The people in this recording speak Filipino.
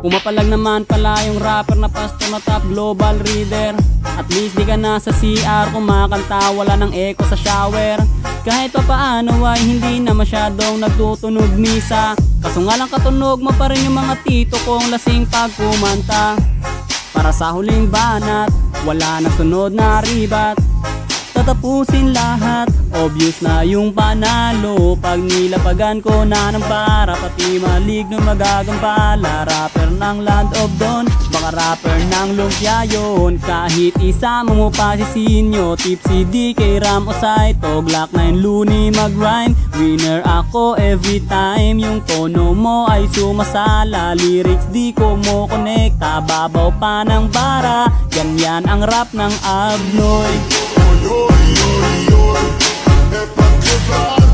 Pumapalag naman pala yung rapper na pastor na top global reader. At least di ka na sa CR kumakanta, wala ng echo sa shower. Kahit pa paano ay hindi na masyadong nagtutunog misa. Kaso nga lang katunog mo pa rin yung mga tito kong lasing pag kumanta. Para sa huling banat, wala na sunod na ribat. Tatapusin lahat, obvious na yung panalo. Pag nilapagan ko na ng para, pati maligno magagampala. Rapper ng Land of Dawn, baka rapper ng lumpia yun. Kahit isama mo pa si Sinyo, Tipsy DK, Ram o Saito, Glock 9 Looney mag-rhyme. Winner ako every time, yung tono mo ay sumasala. Lyrics di ko mo konekta, babaw pa ng bara. Ganyan ang rap ng Abnoy. Oi, oi, oi, oi, é pra quebrar.